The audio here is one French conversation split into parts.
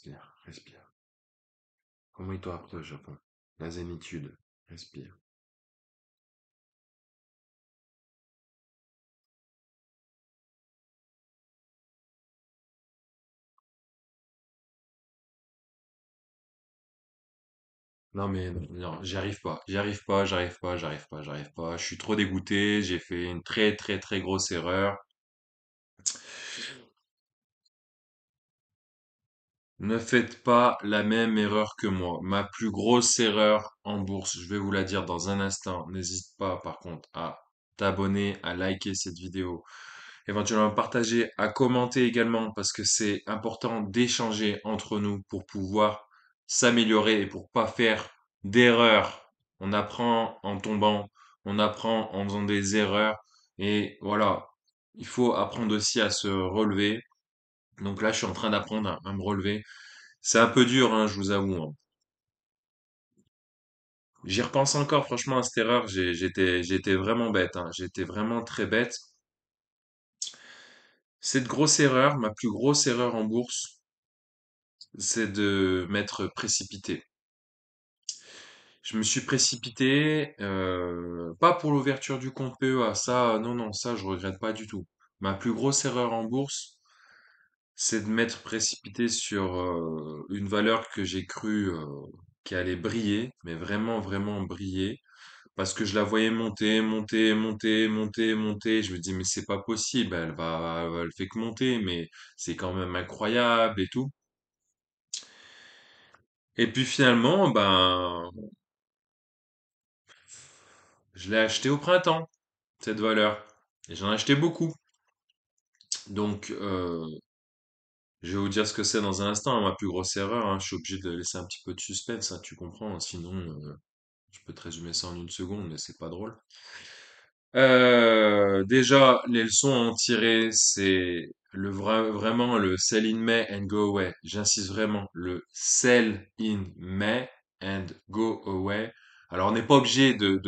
Respire, respire. Comment ils t'ont appris au Japon? La zénitude. Respire. Non mais non, non, j'y arrive pas, j'y arrive pas, j'arrive pas, j'arrive pas, j'arrive pas. Je suis trop dégoûté, j'ai fait une très très très grosse erreur. Ne faites pas la même erreur que moi. Ma plus grosse erreur en bourse, je vais vous la dire dans un instant. N'hésite pas par contre à t'abonner, à liker cette vidéo, éventuellement à partager, à commenter également parce que c'est important d'échanger entre nous pour pouvoir s'améliorer et pour pas faire d'erreurs. On apprend en tombant, on apprend en faisant des erreurs et voilà. Il faut apprendre aussi à se relever. Donc là, je suis en train d'apprendre à me relever. C'est un peu dur, hein, je vous avoue, hein. J'y repense encore, franchement, à cette erreur. J'étais vraiment bête, hein. J'étais vraiment très bête. Cette grosse erreur, ma plus grosse erreur en bourse, c'est de m'être précipité. Je me suis précipité, pas pour l'ouverture du compte PEA, ça, non, non, ça, je regrette pas du tout. Ma plus grosse erreur en bourse, c'est de m'être précipité sur une valeur que j'ai cru qui allait briller, mais vraiment, vraiment briller. Parce que je la voyais monter, monter, monter, monter, monter. Je me dis, mais c'est pas possible, elle fait que monter, mais c'est quand même incroyable et tout. Et puis finalement, ben, je l'ai acheté au printemps, cette valeur. Et j'en ai acheté beaucoup. Donc, je vais vous dire ce que c'est dans un instant, hein, ma plus grosse erreur, hein. Je suis obligé de laisser un petit peu de suspense, hein, tu comprends, hein. Sinon, je peux te résumer ça en une seconde, mais c'est pas drôle. Déjà, les leçons à en tirer, c'est vraiment le sell in May and go away. J'insiste vraiment, le sell in May and go away. Alors, on n'est pas obligé de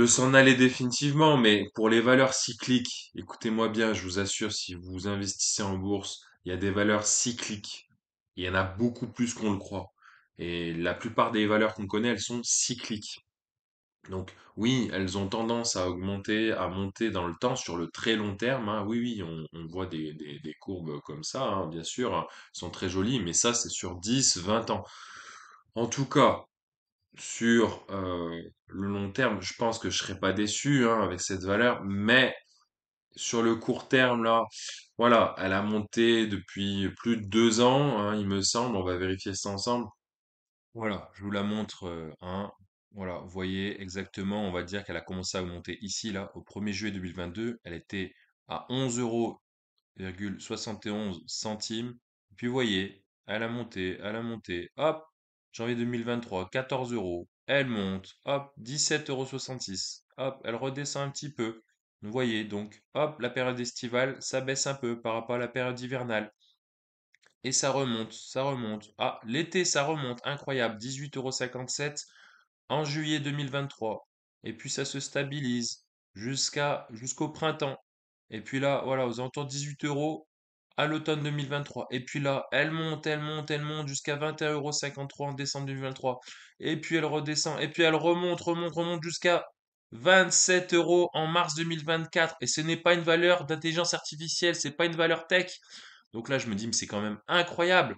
s'en aller définitivement, mais pour les valeurs cycliques, écoutez-moi bien, je vous assure, si vous investissez en bourse, il y a des valeurs cycliques. Il y en a beaucoup plus qu'on le croit. Et la plupart des valeurs qu'on connaît, elles sont cycliques. Donc oui, elles ont tendance à augmenter, à monter dans le temps sur le très long terme, hein. Oui, oui, on voit des courbes comme ça, hein, bien sûr, hein, sont très jolies, mais ça, c'est sur 10, 20 ans. En tout cas, sur le long terme, je pense que je serais pas déçu hein, avec cette valeur, mais sur le court terme, là, voilà, elle a monté depuis plus de 2 ans, hein, il me semble, on va vérifier ça ensemble. Voilà, je vous la montre, hein. Voilà, vous voyez exactement, on va dire qu'elle a commencé à augmenter ici, là, au 1er juillet 2022. Elle était à 11,71 €. Puis vous voyez, elle a monté. Hop, janvier 2023, 14 euros. Elle monte. Hop, 17,66 €. Hop, elle redescend un petit peu. Vous voyez, donc, hop, la période estivale, ça baisse un peu par rapport à la période hivernale. Et ça remonte, ça remonte. Ah, l'été, ça remonte. Incroyable. 18,57 € en juillet 2023. Et puis ça se stabilise jusqu'au printemps. Et puis là, voilà, aux alentours de 18 euros à l'automne 2023. Et puis là, elle monte, elle monte, elle monte jusqu'à 21,53 € en décembre 2023. Et puis elle redescend. Et puis elle remonte, remonte, remonte jusqu'à 27 euros en mars 2024. Et ce n'est pas une valeur d'intelligence artificielle, c'est pas une valeur tech. Donc là, je me dis, mais c'est quand même incroyable.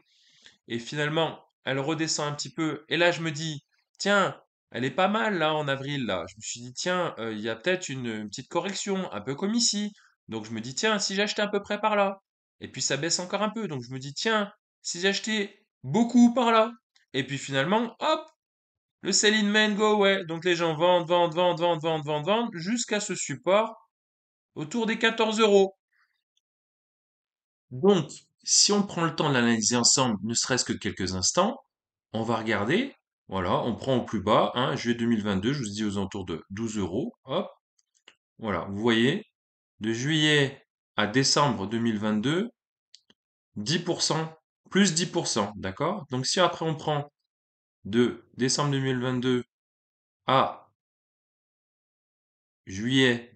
Et finalement, elle redescend un petit peu. Et là, je me dis, tiens, elle est pas mal là en avril là. Je me suis dit, tiens, il y a peut-être une petite correction, un peu comme ici. Donc je me dis, tiens, si j'achetais à peu près par là. Et puis ça baisse encore un peu. Donc je me dis, tiens, si j'achetais beaucoup par là. Et puis finalement, hop, le sell in main go away. Donc les gens vendent, vendent, vendent, vendent, vendent, vendent, vendent, jusqu'à ce support autour des 14 euros. Donc, si on prend le temps de l'analyser ensemble, ne serait-ce que quelques instants, on va regarder. Voilà, on prend au plus bas, hein, juillet 2022, je vous dis aux alentours de 12 euros. Hop, voilà, vous voyez, de juillet à décembre 2022, 10%, plus 10%, d'accord? Donc si après on prend de décembre 2022 à juillet,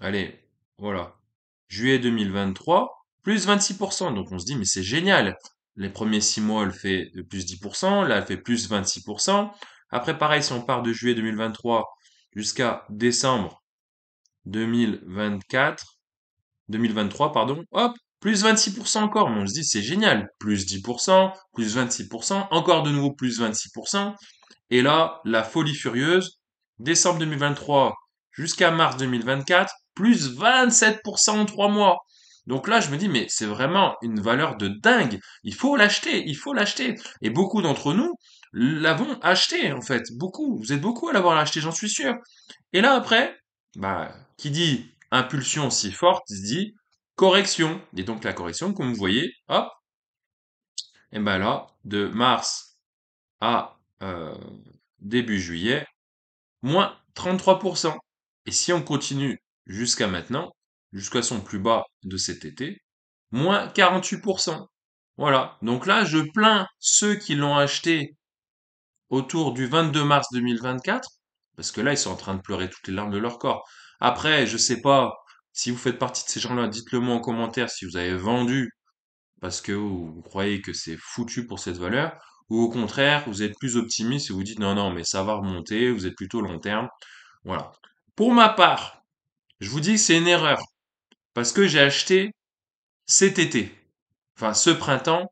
allez, voilà, juillet 2023, plus 26%. Donc on se dit, mais c'est génial. Les premiers 6 mois, elle fait plus 10%. Là, elle fait plus 26%. Après, pareil, si on part de juillet 2023 jusqu'à décembre 2024, 2023, pardon, hop, plus 26% encore. Mais on se dit, c'est génial. Plus 10%, plus 26%, encore de nouveau plus 26%. Et là, la folie furieuse, décembre 2023 jusqu'à mars 2024, plus 27% en 3 mois. Donc là, je me dis, mais c'est vraiment une valeur de dingue. Il faut l'acheter, il faut l'acheter. Et beaucoup d'entre nous l'avons acheté, en fait. Beaucoup. Vous êtes beaucoup à l'avoir acheté, j'en suis sûr. Et là, après, bah, qui dit impulsion si forte, dit correction. Et donc la correction, comme vous voyez, hop, et ben là, de mars à début juillet, moins 33%. Et si on continue jusqu'à maintenant, jusqu'à son plus bas de cet été, moins 48%. Voilà. Donc là, je plains ceux qui l'ont acheté autour du 22 mars 2024, parce que là, ils sont en train de pleurer toutes les larmes de leur corps. Après, je sais pas si vous faites partie de ces gens-là, dites-le moi en commentaire si vous avez vendu parce que vous croyez que c'est foutu pour cette valeur, ou au contraire, vous êtes plus optimiste et vous dites non, non, mais ça va remonter, vous êtes plutôt long terme. Voilà. Pour ma part, je vous dis que c'est une erreur, parce que j'ai acheté cet été, enfin ce printemps,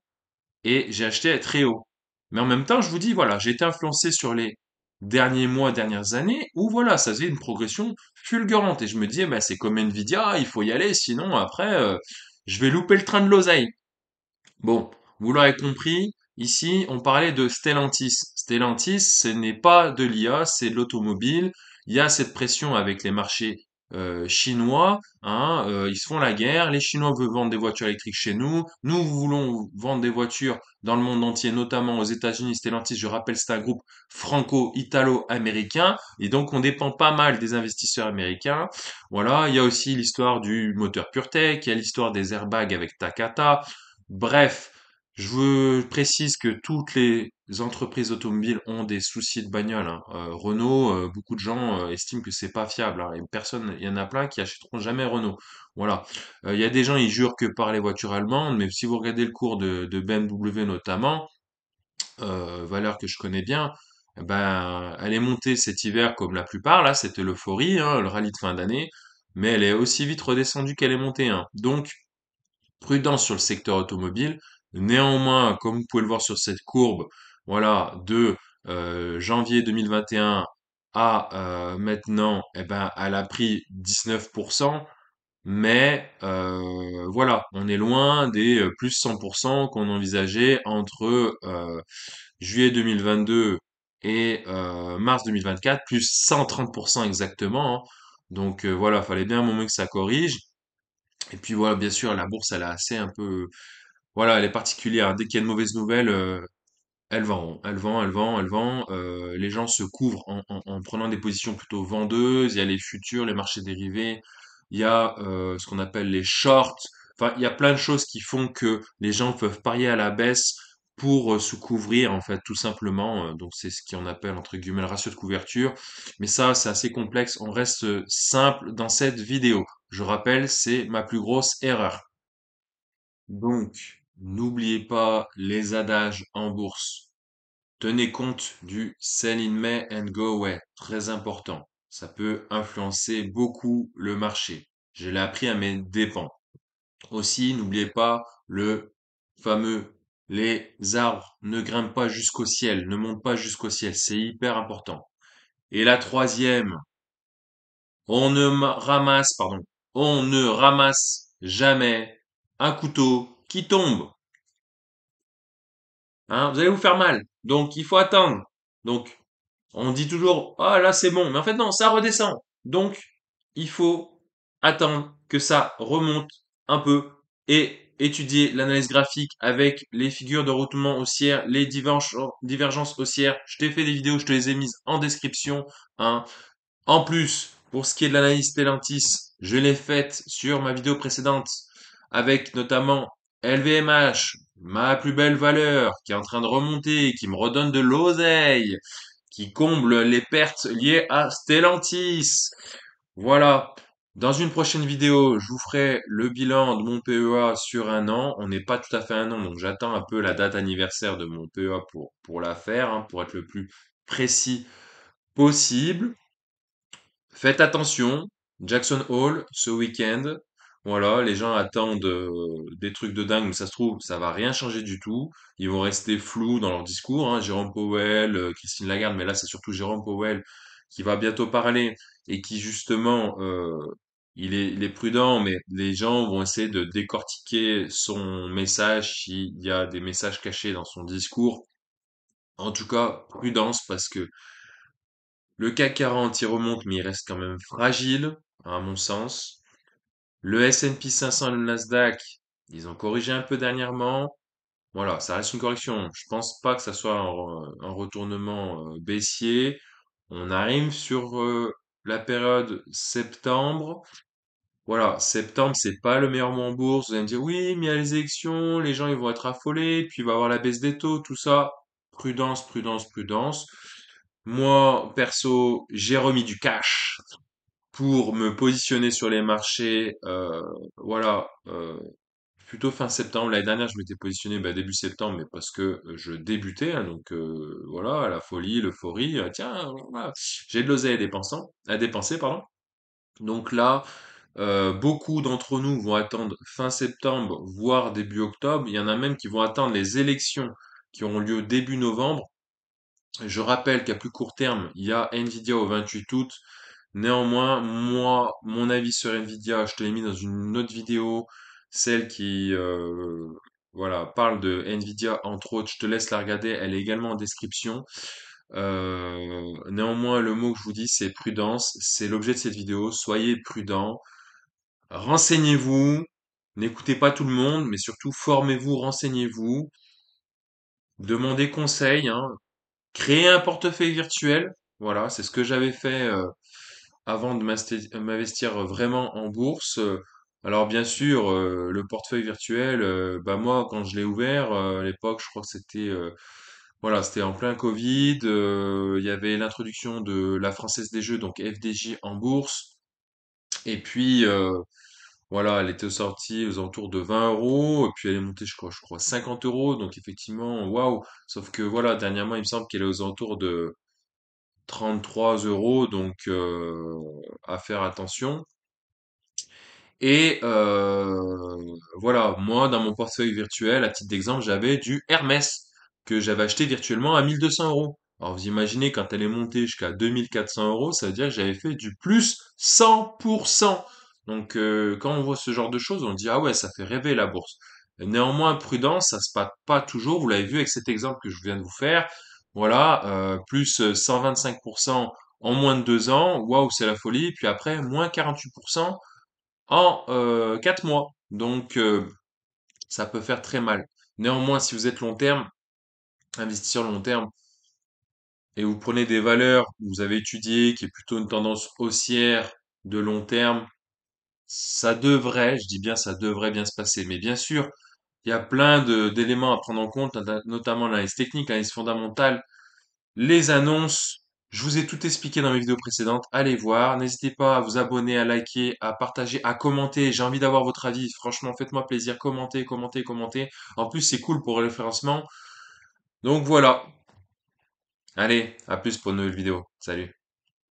et j'ai acheté très haut. Mais en même temps, je vous dis, voilà, j'ai été influencé sur les derniers mois, dernières années, où voilà, ça faisait une progression fulgurante. Et je me disais, bah, c'est comme Nvidia, il faut y aller, sinon après, je vais louper le train de l'oseille. Bon, vous l'aurez compris, ici, on parlait de Stellantis. Stellantis, ce n'est pas de l'IA, c'est de l'automobile. Il y a cette pression avec les marchés chinois, hein, ils se font la guerre. Les Chinois veulent vendre des voitures électriques chez nous. Nous voulons vendre des voitures dans le monde entier, notamment aux États-Unis. Stellantis, je rappelle, c'est un groupe franco-italo-américain, et donc on dépend pas mal des investisseurs américains. Voilà, il y a aussi l'histoire du moteur PureTech, il y a l'histoire des airbags avec Takata. Bref, je vous précise que toutes les entreprises automobiles ont des soucis de bagnole, hein. Renault, beaucoup de gens estiment que c'est pas fiable, hein, et personne, il y en a plein qui achèteront jamais Renault. Voilà. Il y a des gens, ils jurent que par les voitures allemandes, mais si vous regardez le cours de BMW notamment, valeur que je connais bien, eh ben, elle est montée cet hiver comme la plupart, là, c'était l'euphorie, hein, le rallye de fin d'année, mais elle est aussi vite redescendue qu'elle est montée, hein. Donc, prudence sur le secteur automobile. Néanmoins, comme vous pouvez le voir sur cette courbe, voilà, de janvier 2021 à maintenant, eh ben, elle a pris 19%, mais voilà, on est loin des plus 100% qu'on envisageait entre juillet 2022 et mars 2024, plus 130% exactement, hein. Donc voilà, fallait bien un moment que ça corrige. Et puis voilà, bien sûr, la bourse, elle est assez un peu, voilà, elle est particulière. Dès qu'il y a une mauvaise nouvelle, elle vend, elle vend, elle vend, elle vend. Les gens se couvrent en prenant des positions plutôt vendeuses. Il y a les futurs, les marchés dérivés. Il y a ce qu'on appelle les shorts. Enfin, il y a plein de choses qui font que les gens peuvent parier à la baisse pour se couvrir, en fait, tout simplement. Donc, c'est ce qu'on appelle, entre guillemets, le ratio de couverture. Mais ça, c'est assez complexe. On reste simple dans cette vidéo. Je rappelle, c'est ma plus grosse erreur. Donc, n'oubliez pas les adages en bourse. Tenez compte du sell in May and go away, très important. Ça peut influencer beaucoup le marché. Je l'ai appris à mes dépens. Aussi, n'oubliez pas le fameux les arbres ne grimpent pas jusqu'au ciel, ne montent pas jusqu'au ciel. C'est hyper important. Et la troisième, on ne ramasse jamais un couteau qui tombe. Hein, vous allez vous faire mal. Donc, il faut attendre. Donc, on dit toujours, ah là c'est bon, mais en fait non, ça redescend. Donc, il faut attendre que ça remonte un peu et étudier l'analyse graphique avec les figures de roulement haussière, les divergences haussières. Je t'ai fait des vidéos, je te les ai mises en description, hein. En plus, pour ce qui est de l'analyse Stellantis, je l'ai faite sur ma vidéo précédente avec notamment LVMH, ma plus belle valeur, qui est en train de remonter, qui me redonne de l'oseille, qui comble les pertes liées à Stellantis. Voilà. Dans une prochaine vidéo, je vous ferai le bilan de mon PEA sur un an. On n'est pas tout à fait un an, donc j'attends un peu la date anniversaire de mon PEA pour la faire, hein, pour être le plus précis possible. Faites attention, Jackson Hole ce week-end. Voilà, les gens attendent des trucs de dingue, mais ça se trouve, ça va rien changer du tout. Ils vont rester flous dans leur discours, hein. Jérôme Powell, Christine Lagarde, mais là c'est surtout Jérôme Powell qui va bientôt parler et qui justement, il est prudent, mais les gens vont essayer de décortiquer son message s'il y a des messages cachés dans son discours. En tout cas, prudence parce que le CAC 40 il remonte, mais il reste quand même fragile, à mon sens. Le S&P 500 et le Nasdaq, ils ont corrigé un peu dernièrement. Voilà, ça reste une correction. Je pense pas que ça soit un retournement baissier. On arrive sur la période septembre. Voilà, septembre, c'est pas le meilleur mois en bourse. Vous allez me dire, oui, mais il y a les élections, les gens ils vont être affolés, puis il va y avoir la baisse des taux, tout ça. Prudence, prudence, prudence. Moi, perso, j'ai remis du cash pour me positionner sur les marchés, voilà, plutôt fin septembre. L'année dernière, je m'étais positionné début septembre, mais parce que je débutais, hein, donc voilà, la folie, l'euphorie. Tiens, voilà, j'ai de l'oseille à dépenser, pardon. Donc là, beaucoup d'entre nous vont attendre fin septembre, voire début octobre. Il y en a même qui vont attendre les élections qui auront lieu début novembre. Je rappelle qu'à plus court terme, il y a Nvidia au 28 août. Néanmoins, moi, mon avis sur Nvidia, je te l'ai mis dans une autre vidéo, celle qui voilà, parle de Nvidia, entre autres, je te laisse la regarder, elle est également en description. Néanmoins, le mot que je vous dis, c'est prudence, c'est l'objet de cette vidéo, soyez prudents, renseignez-vous, n'écoutez pas tout le monde, mais surtout formez-vous, renseignez-vous, demandez conseil, hein, créez un portefeuille virtuel, voilà, c'est ce que j'avais fait avant de m'investir vraiment en bourse. Alors bien sûr, le portefeuille virtuel, moi quand je l'ai ouvert, à l'époque, je crois que c'était voilà, c'était en plein Covid. Il y avait l'introduction de la Française des Jeux, donc FDJ en bourse. Et puis voilà, elle était sortie aux alentours de 20 euros, et puis elle est montée, je crois 50 euros. Donc effectivement, waouh. Sauf que voilà, dernièrement, il me semble qu'elle est aux alentours de 33 euros, donc à faire attention. Et voilà, moi, dans mon portefeuille virtuel, à titre d'exemple, j'avais du Hermès que j'avais acheté virtuellement à 1200 euros. Alors vous imaginez, quand elle est montée jusqu'à 2400 euros, ça veut dire que j'avais fait du plus 100%. Donc quand on voit ce genre de choses, on dit, ah ouais, ça fait rêver la bourse. Néanmoins, prudence, ça se passe pas toujours. Vous l'avez vu avec cet exemple que je viens de vous faire. Voilà, plus 125% en moins de 2 ans. Waouh, c'est la folie. Puis après, moins 48% en 4 mois. Donc, ça peut faire très mal. Néanmoins, si vous êtes long terme, investisseur long terme, et vous prenez des valeurs que vous avez étudiées, qui est plutôt une tendance haussière de long terme, ça devrait, je dis bien ça devrait bien se passer. Mais bien sûr, il y a plein d'éléments à prendre en compte, notamment l'analyse technique, l'analyse fondamentale. Les annonces, je vous ai tout expliqué dans mes vidéos précédentes. Allez voir. N'hésitez pas à vous abonner, à liker, à partager, à commenter. J'ai envie d'avoir votre avis. Franchement, faites-moi plaisir. Commentez, commentez, commentez. En plus, c'est cool pour le référencement. Donc voilà. Allez, à plus pour une nouvelle vidéo. Salut.